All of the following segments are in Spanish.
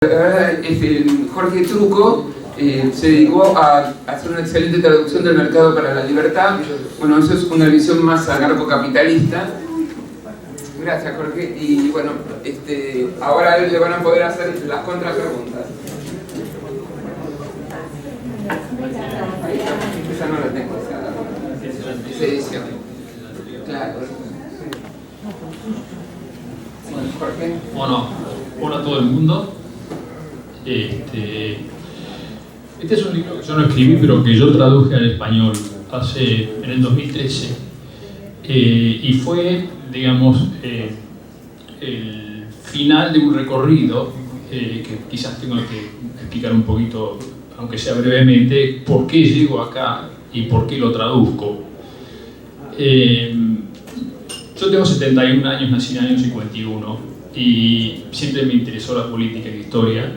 Jorge Truco se dedicó a hacer una excelente traducción del Mercado para la Libertad. Bueno, eso es una visión más anarcocapitalista. Gracias, Jorge. Y bueno, ahora a él le van a poder hacer las contrapreguntas. Esa no la tengo, esa edición. Claro. Bueno, Jorge. Bueno, hola a todo el mundo. Este es un libro que yo no escribí, pero que yo traduje al español en el 2013. Y fue, digamos, el final de un recorrido que quizás tengo que explicar un poquito, aunque sea brevemente, por qué llego acá y por qué lo traduzco. Yo tengo 71 años, nací en el año 51 y siempre me interesó la política y la historia.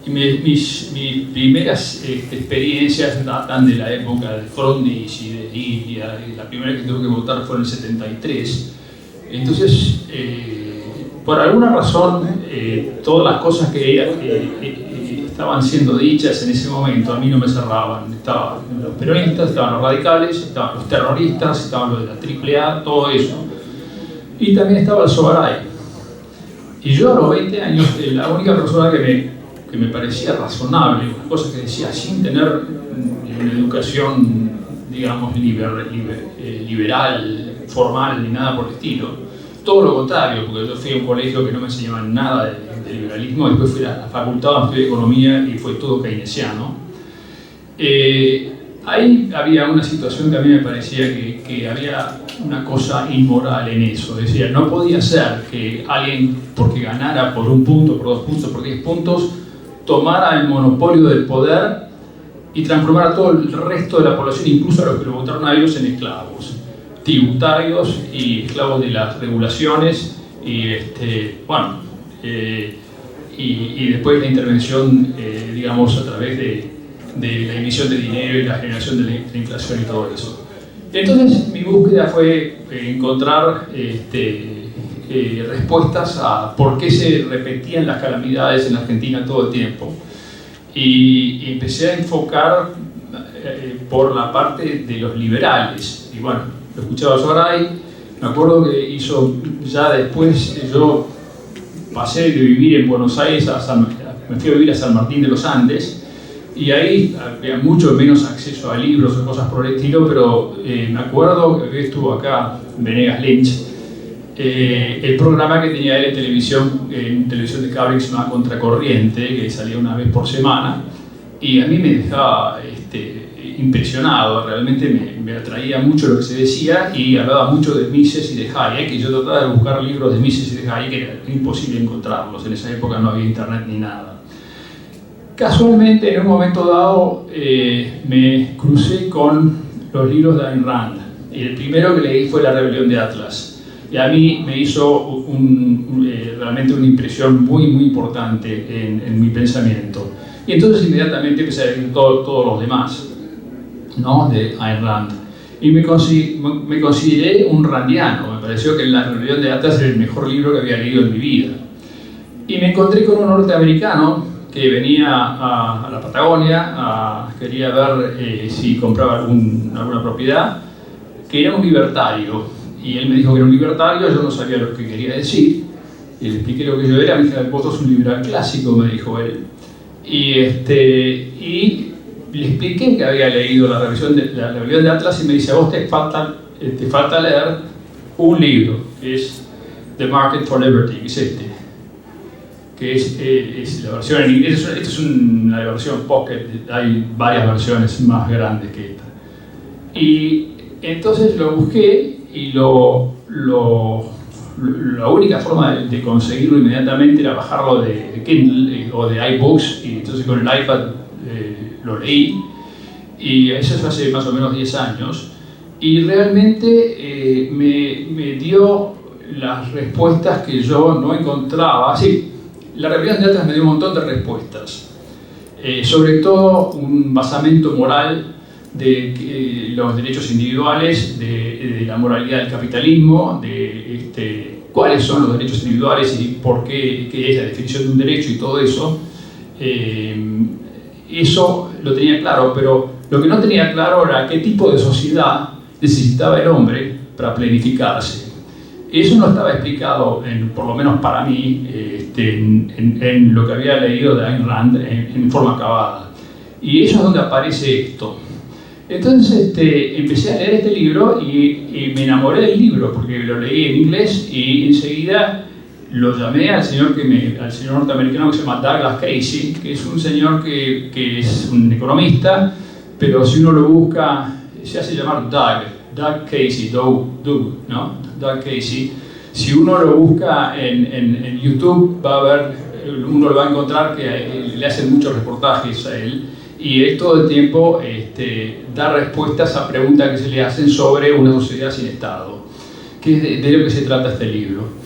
Y mis primeras experiencias datan de la época de Frondizi y de Lidia, y la primera que tuve que votar fue en el 73. Entonces, por alguna razón, todas las cosas que estaban siendo dichas en ese momento a mí no me cerraban. Estaban los peronistas, estaban los radicales, estaban los terroristas, estaban los de la AAA, todo eso. Y también estaba el Sogaray. Y yo a los 20 años, la única persona que me parecía razonable, una cosa que decía sin tener una educación, digamos, liberal, formal, ni nada por el estilo. Todo lo contrario, porque yo fui a un colegio que no me enseñaban nada de liberalismo, después fui a la facultad, estudié economía y fue todo keynesiano. Ahí había una situación que a mí me parecía que había una cosa inmoral en eso. Decía, no podía ser que alguien, porque ganara por un punto, por 2 puntos, por 10 puntos, tomara el monopolio del poder y transformara a todo el resto de la población, incluso a los que lo votaron a ellos, en esclavos, tributarios y esclavos de las regulaciones y después la intervención, digamos, a través de la emisión de dinero y la generación de la inflación y todo eso. Entonces mi búsqueda fue encontrar respuestas a por qué se repetían las calamidades en la Argentina todo el tiempo. Y empecé a enfocar por la parte de los liberales. Y bueno, lo escuchaba Sogaray, me acuerdo que hizo, ya después yo pasé de vivir en Buenos Aires me fui a vivir a San Martín de los Andes, y ahí había mucho menos acceso a libros o cosas por el estilo, pero me acuerdo que estuvo acá Venegas Lynch, el programa que tenía él en televisión de cable que se llamaba Contracorriente, que salía una vez por semana, y a mí me dejaba impresionado, realmente me atraía mucho lo que se decía, y hablaba mucho de Mises y de Hayek, y yo trataba de buscar libros de Mises y de Hayek, que era imposible encontrarlos, en esa época no había internet ni nada. Casualmente, en un momento dado, me crucé con los libros de Ayn Rand, y el primero que leí fue La Rebelión de Atlas. Y a mí me hizo realmente una impresión muy, muy importante en mi pensamiento. Y entonces inmediatamente empecé a leer todos los demás, ¿no?, de Ayn Rand. Y me consideré un randiano. Me pareció que La Rebelión de Atlas era el mejor libro que había leído en mi vida. Y me encontré con un norteamericano que venía a la Patagonia, quería ver si compraba alguna propiedad, que era un libertario. Y él me dijo que era un libertario, yo no sabía lo que quería decir. Y le expliqué lo que yo era, me dijo, vos sos un liberal clásico, me dijo él. Y le expliqué que había leído la Rebelión de Atlas, y me dice, a vos te falta leer un libro, que es The Market for Liberty, que es que es la versión en inglés. Esta es la versión pocket, hay varias versiones más grandes que esta. Y entonces lo busqué, y la única forma de conseguirlo inmediatamente era bajarlo de Kindle o de iBooks, y entonces con el iPad lo leí, y eso fue hace más o menos 10 años, y realmente me dio las respuestas que yo no encontraba. Sí, La Rebelión de Atlas me dio un montón de respuestas, sobre todo un basamento moral de los derechos individuales, de la moralidad del capitalismo, de cuáles son los derechos individuales y por qué es la definición de un derecho y todo eso. Eso lo tenía claro, pero lo que no tenía claro era qué tipo de sociedad necesitaba el hombre para planificarse. Eso no estaba explicado, por lo menos para mí, en lo que había leído de Ayn Rand en forma acabada. Y eso es donde aparece esto. Entonces empecé a leer este libro y me enamoré del libro, porque lo leí en inglés y enseguida lo llamé al señor norteamericano que se llama Douglas Casey, que es un señor que es un economista, pero si uno lo busca, se hace llamar Doug Casey, ¿no? Doug Casey. Si uno lo busca en YouTube, uno lo va a encontrar que le hacen muchos reportajes a él, y él todo el tiempo da respuestas a preguntas que se le hacen sobre una sociedad sin Estado, que es de lo que se trata este libro.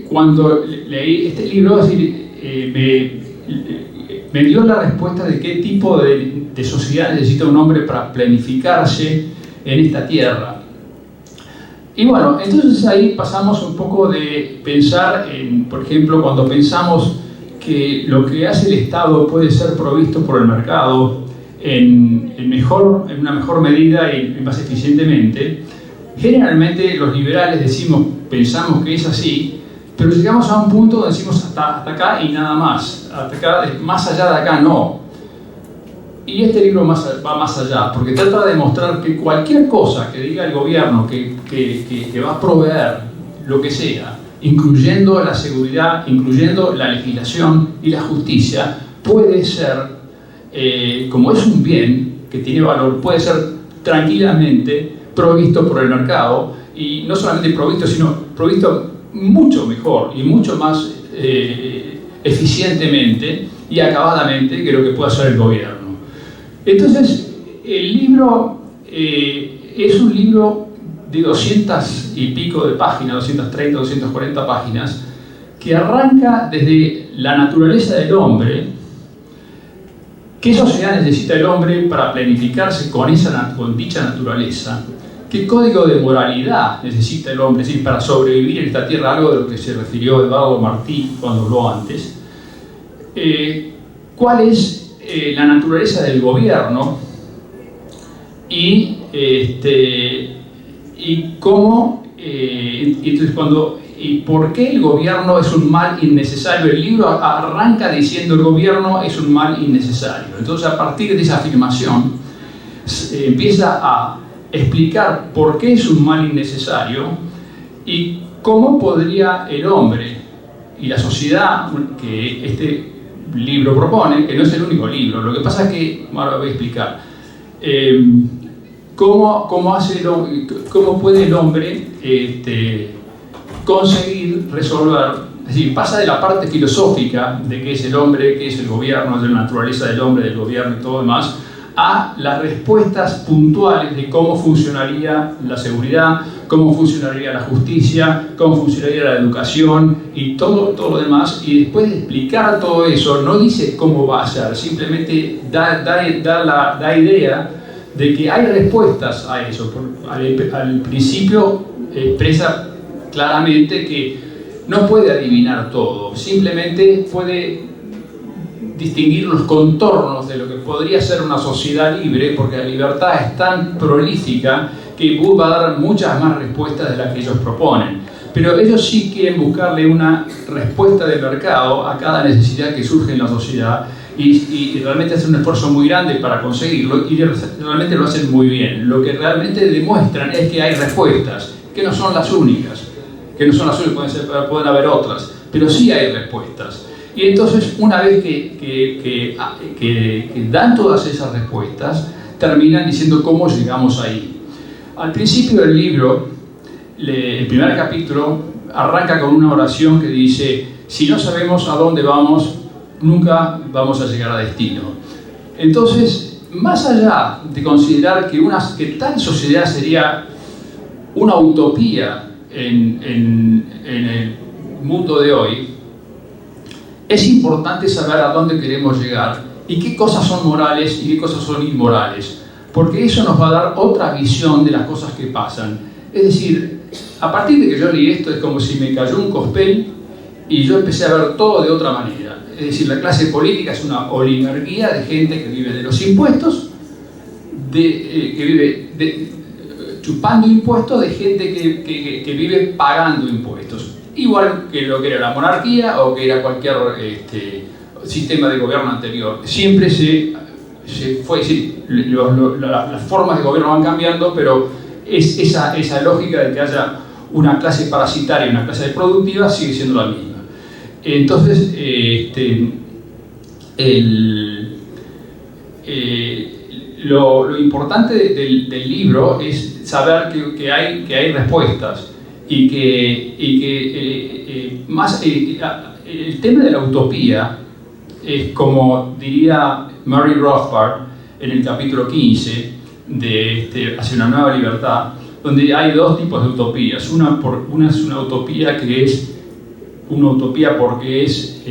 Cuando leí este libro, me dio la respuesta de qué tipo de sociedad necesita un hombre para planificarse en esta tierra. Y bueno, entonces ahí pasamos un poco de pensar por ejemplo, cuando pensamos que lo que hace el Estado puede ser provisto por el mercado en una mejor medida y más eficientemente. Generalmente los liberales pensamos que es así, pero llegamos a un punto donde decimos hasta acá y nada más. Hasta acá, más allá de acá no. Y este libro va más allá, porque trata de demostrar que cualquier cosa que diga el gobierno que va a proveer lo que sea, incluyendo la seguridad, incluyendo la legislación y la justicia, puede ser, como es un bien que tiene valor, puede ser tranquilamente provisto por el mercado, y no solamente provisto, sino provisto mucho mejor y mucho más eficientemente y acabadamente que lo que puede hacer el gobierno. Entonces, el libro es un libro de 200 y pico de páginas, 230, 240 páginas, que arranca desde la naturaleza del hombre. ¿Qué sociedad necesita el hombre para planificarse con dicha naturaleza? ¿Qué código de moralidad necesita el hombre, es decir, para sobrevivir en esta tierra? Algo de lo que se refirió Eduardo Martí cuando habló antes. ¿Cuál es la naturaleza del gobierno? Y cómo, entonces y por qué el gobierno es un mal innecesario. El libro arranca diciendo el gobierno es un mal innecesario. Entonces, a partir de esa afirmación, empieza a explicar por qué es un mal innecesario y cómo podría el hombre y la sociedad que este libro propone, que no es el único libro, lo que pasa es que, ahora lo voy a explicar, cómo puede el hombre conseguir resolver, es decir, pasa de la parte filosófica de qué es el hombre, qué es el gobierno, de la naturaleza del hombre, del gobierno y todo demás, a las respuestas puntuales de cómo funcionaría la seguridad, cómo funcionaría la justicia, cómo funcionaría la educación y todo lo demás. Y después de explicar todo eso, no dice cómo va a ser, simplemente da idea de que hay respuestas a eso. Al principio expresa claramente que no puede adivinar todo, simplemente puede distinguir los contornos de lo que podría ser una sociedad libre, porque la libertad es tan prolífica que va a dar muchas más respuestas de las que ellos proponen. Pero ellos sí quieren buscarle una respuesta de mercado a cada necesidad que surge en la sociedad y realmente hacen un esfuerzo muy grande para conseguirlo y realmente lo hacen muy bien. Lo que realmente demuestran es que hay respuestas, que no son las únicas, pueden haber otras, pero sí hay respuestas. Y entonces, una vez que dan todas esas respuestas, terminan diciendo cómo llegamos ahí. Al principio del libro, el primer capítulo arranca con una oración que dice: si no sabemos a dónde vamos, nunca vamos a llegar a destino. Entonces, más allá de considerar que tal sociedad sería una utopía en el mundo de hoy, es importante saber a dónde queremos llegar y qué cosas son morales y qué cosas son inmorales, porque eso nos va a dar otra visión de las cosas que pasan. Es decir, a partir de que yo leí esto es como si me cayó un cospel y yo empecé a ver todo de otra manera. Es decir, la clase política es una oligarquía de gente que vive de los impuestos, que vive chupando impuestos, de gente que vive pagando impuestos. Igual que lo que era la monarquía o que era cualquier sistema de gobierno anterior. Siempre se fue, decir, las formas de gobierno van cambiando, pero es esa lógica de que haya una clase parasitaria y una clase productiva sigue siendo la misma. Entonces, lo importante del libro es saber que hay respuestas y que el tema de la utopía es, como diría Murray Rothbard en el capítulo 15 de Hacia una nueva libertad, donde hay dos tipos de utopías. Una es una utopía que es una utopía porque es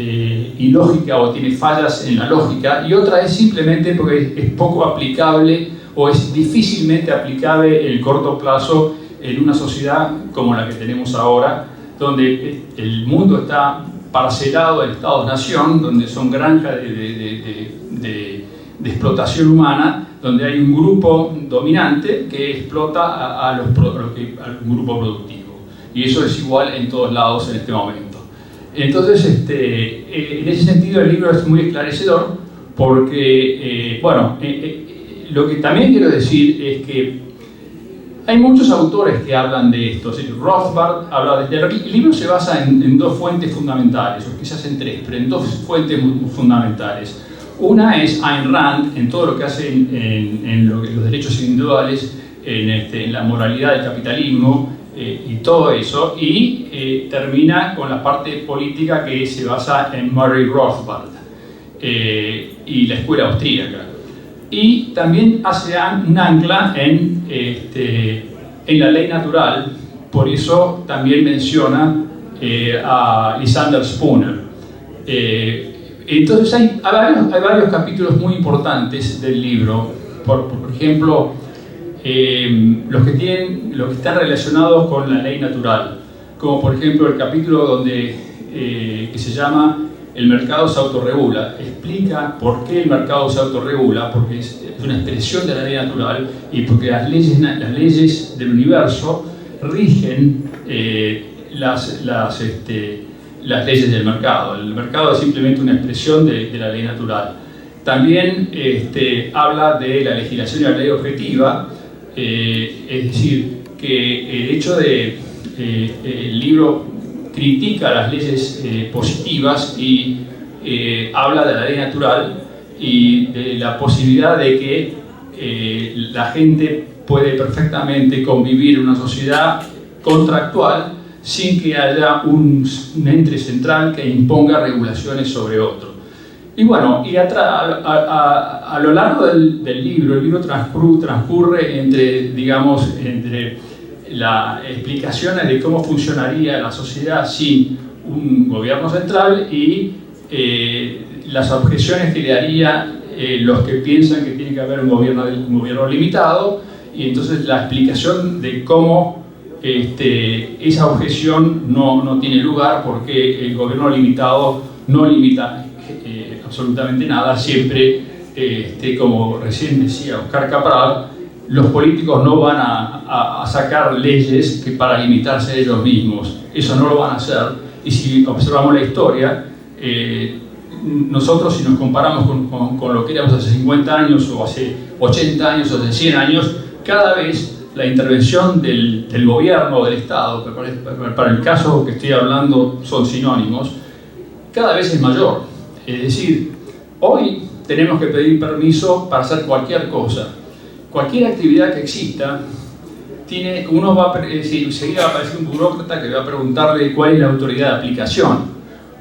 ilógica o tiene fallas en la lógica, y otra es simplemente porque es poco aplicable o es difícilmente aplicable en el corto plazo en una sociedad como la que tenemos ahora, donde el mundo está parcelado en estados-nación, donde son granjas de explotación humana, donde hay un grupo dominante que explota al grupo productivo. Y eso es igual en todos lados en este momento. Entonces, en ese sentido el libro es muy esclarecedor porque, lo que también quiero decir es que hay muchos autores que hablan de esto. Rothbard habla el libro se basa en dos fuentes fundamentales, o quizás en tres, pero en dos fuentes muy fundamentales. Una es Ayn Rand, en todo lo que hace en los derechos individuales, en la moralidad del capitalismo, y todo eso, y termina con la parte política que se basa en Murray Rothbard y la escuela austríaca. Y también hace un ancla en la ley natural, por eso también menciona a Lysander Spooner. Entonces hay varios capítulos muy importantes del libro, por ejemplo, los que están relacionados con la ley natural, como por ejemplo el capítulo que se llama El mercado se autorregula. Explica por qué el mercado se autorregula, porque es una expresión de la ley natural y porque las leyes del universo rigen las leyes del mercado. El mercado es simplemente una expresión de la ley natural. También habla de la legislación y la ley objetiva, es decir, que el hecho de el libro critica las leyes positivas y habla de la ley natural y de la posibilidad de que la gente puede perfectamente convivir en una sociedad contractual sin que haya un ente central que imponga regulaciones sobre otro. Y bueno, a lo largo del libro, el libro transcurre entre las explicaciones de cómo funcionaría la sociedad sin un gobierno central y las objeciones que le haría los que piensan que tiene que haber un gobierno limitado, y entonces la explicación de cómo esa objeción no tiene lugar, porque el gobierno limitado no limita absolutamente nada. Siempre, como recién decía Oscar Capral, los políticos no van a sacar leyes para limitarse a ellos mismos. Eso no lo van a hacer. Y si observamos la historia, nosotros, si nos comparamos con lo que éramos hace 50 años o hace 80 años o hace 100 años, cada vez la intervención del gobierno o del Estado, para el caso que estoy hablando son sinónimos, cada vez es mayor. Es decir, hoy tenemos que pedir permiso para hacer cualquier cosa. Cualquier actividad que exista, enseguida va a aparecer un burócrata que va a preguntarle cuál es la autoridad de aplicación,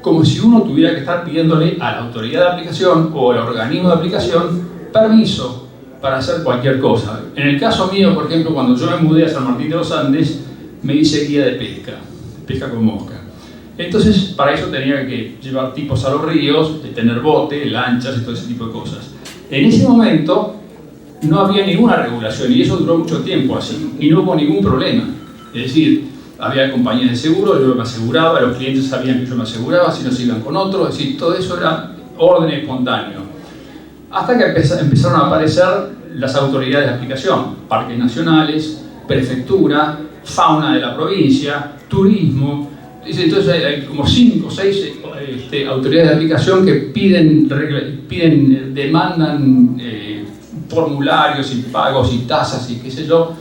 como si uno tuviera que estar pidiéndole a la autoridad de aplicación o al organismo de aplicación permiso para hacer cualquier cosa. En el caso mío, por ejemplo, cuando yo me mudé a San Martín de los Andes, me hice guía de pesca con mosca. Entonces, para eso tenía que llevar tipos a los ríos, tener bote, lanchas y todo ese tipo de cosas. En ese momento no había ninguna regulación, y eso duró mucho tiempo así, y no hubo ningún problema. Es decir, había compañías de seguro, yo me aseguraba, los clientes sabían que yo me aseguraba, si no se iban con otro, es decir, todo eso era orden espontáneo. Hasta que empezaron a aparecer las autoridades de aplicación, parques nacionales, prefectura, fauna de la provincia, turismo. Entonces hay como 5 o 6 autoridades de aplicación que demandan formularios y pagos y tasas y qué sé yo,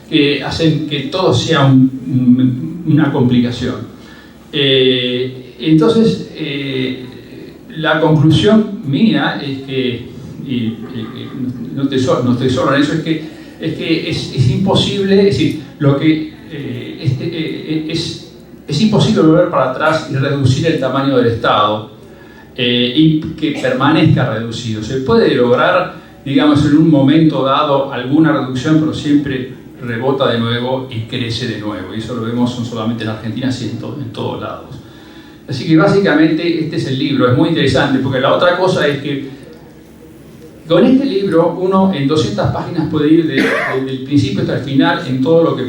que hacen que todo sea una complicación. Entonces, la conclusión mía es que, y no estoy solo en eso, es que es imposible, es decir, es imposible volver para atrás y reducir el tamaño del Estado y que permanezca reducido. Se puede lograr, digamos, en un momento dado alguna reducción, pero siempre rebota de nuevo y crece de nuevo. Y eso lo vemos no solamente en Argentina, sino en todos lados. Así que básicamente este es el libro. Es muy interesante porque la otra cosa es que con este libro uno en 200 páginas puede ir desde el principio hasta el final en todo lo que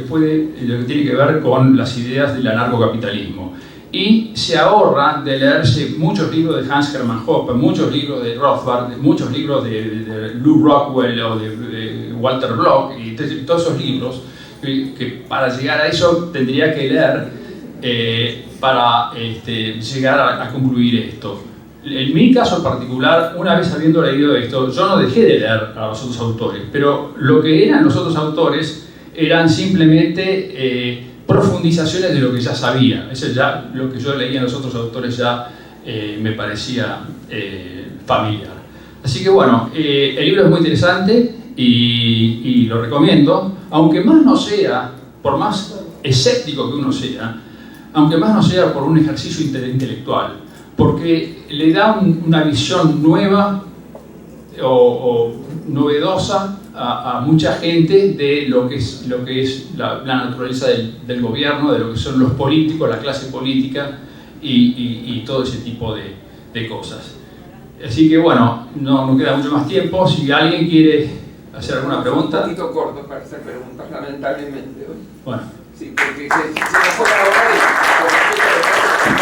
tiene que ver con las ideas del anarcocapitalismo. Y se ahorra de leerse muchos libros de Hans Hermann Hoppe, muchos libros de Rothbard, muchos libros de Lew Rockwell o de Walter Block, y todos esos libros que para llegar a eso tendría que leer para llegar a concluir esto. En mi caso particular, una vez habiendo leído esto, yo no dejé de leer a los otros autores, pero lo que eran los otros autores eran simplemente profundizaciones de lo que ya sabía. Eso ya, lo que yo leía en los otros autores ya me parecía familiar. Así que bueno, el libro es muy interesante y lo recomiendo, aunque más no sea, por más escéptico que uno sea, aunque más no sea por un ejercicio intelectual, porque le da una visión nueva o novedosa a mucha gente de lo que es la naturaleza del gobierno, de lo que son los políticos, la clase política y todo ese tipo de cosas. Así que bueno, no queda mucho más tiempo. Si alguien quiere hacer alguna pregunta. Un poquito corto para hacer preguntas, lamentablemente. Bueno. Sí, porque se nos fue la hora y